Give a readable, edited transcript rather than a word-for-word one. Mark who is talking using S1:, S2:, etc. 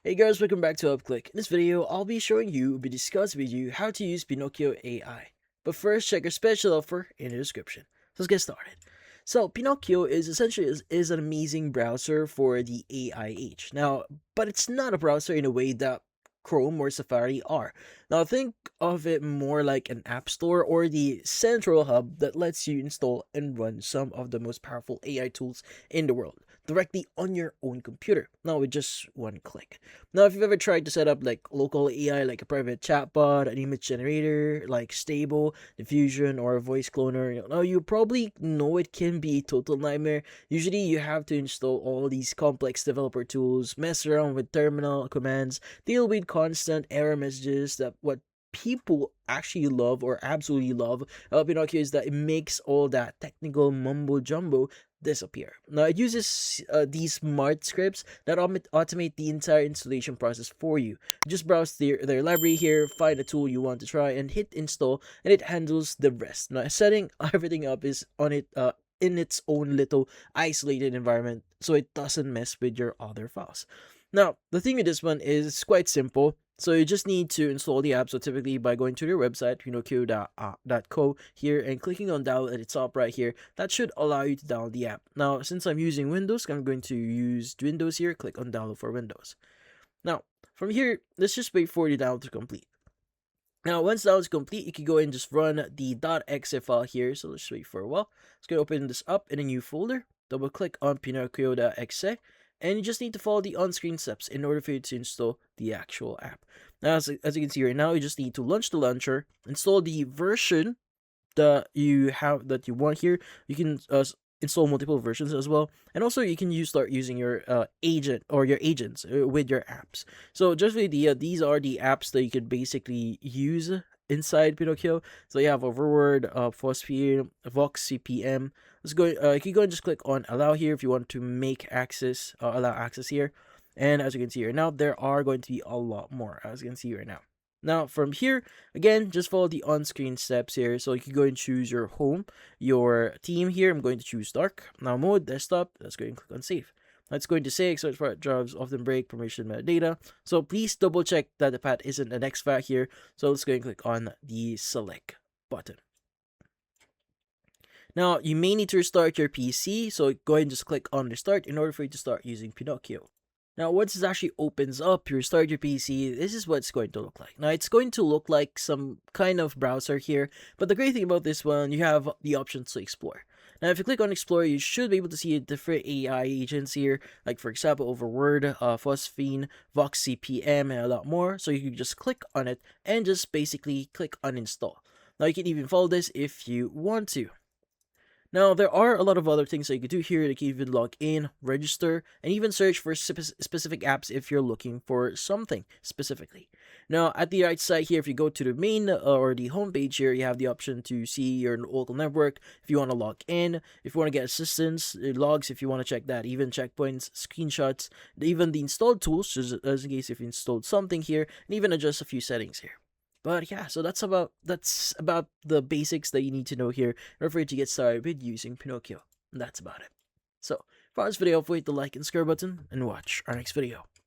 S1: Hey guys, welcome back to UpClick. In this video, I'll be discussing with you how to use Pinokio AI. But first, check our special offer in the description. So let's get started. So Pinokio is essentially is an amazing browser for the AI age. Now, but it's not a browser in a way that Chrome or Safari are. Now think of it more like an app store or the central hub that lets you install and run some of the most powerful AI tools in the world directly on your own computer. Now with just one click. Now, if you've ever tried to set up like local AI, like a private chatbot, an image generator, like Stable, Diffusion, or a voice cloner, now you probably know it can be a total nightmare. Usually, you have to install all these complex developer tools, mess around with terminal commands, deal with constant error messages. That what people actually love or absolutely love about Pinocchio is that it makes all that technical mumbo jumbo disappear. Now, it uses these smart scripts that automate the entire installation process for you. Just browse their library here, find a tool you want to try, and hit install, and it handles the rest. Now, setting everything up is on it in its own little isolated environment, so it doesn't mess with your other files. Now, the thing with this one is it's quite simple. So you just need to install the app. So typically by going to their website, pinokio.co here and clicking on download at the top right here, that should allow you to download the app. Now, since I'm using Windows, I'm going to use Windows here. Click on download for Windows. Now, from here, let's just wait for the download to complete. Now, once that is complete, you can go and just run the .exe file here. So let's wait for a while. Let's go open this up in a new folder. Double click on pinokio.exe, and you just need to follow the on-screen steps in order for you to install the actual app. Now, as you can see right now, you just need to launch the launcher, install the version that you want here. You can install multiple versions as well, and also you can start using your agent or your agents with your apps. So just the idea, these are the apps that you could basically use inside Pinocchio. So you have Overword, Phosphine, Vox CPM. Let's go. You can go and just click on allow here if you want to make access, allow access here. And as you can see here now, there are going to be a lot more, as you can see right now. Now, from here, again, just follow the on-screen steps here. So you can go and choose your home, your theme here. I'm going to choose dark. Now, mode, desktop. Let's go and click on save. That's going to say search for jobs often break permission metadata. So please double check that the path isn't an exFAT here. So let's go and click on the select button. Now, you may need to restart your PC. So go ahead and just click on restart in order for you to start using Pinocchio. Now, once this actually opens up, you restart your PC, this is what it's going to look like. Now, it's going to look like some kind of browser here, but the great thing about this one, you have the options to explore. Now, if you click on Explore, you should be able to see different AI agents here, like for example, Overword, Phosphine, Vox CPM, and a lot more. So you can just click on it and just basically click on Install. Now, you can even follow this if you want to. Now, there are a lot of other things that you can do here. You can even log in, register, and even search for specific apps if you're looking for something specifically. Now, at the right side here, if you go to the main or the home page here, you have the option to see your local network if you want to log in, if you want to get assistance, logs if you want to check that, even checkpoints, screenshots, even the installed tools, just as in case if you installed something here, and even adjust a few settings here. But yeah, so that's about the basics that you need to know here in order for you to get started with using Pinocchio. And that's about it. So, for this video, hit the like and subscribe button and watch our next video.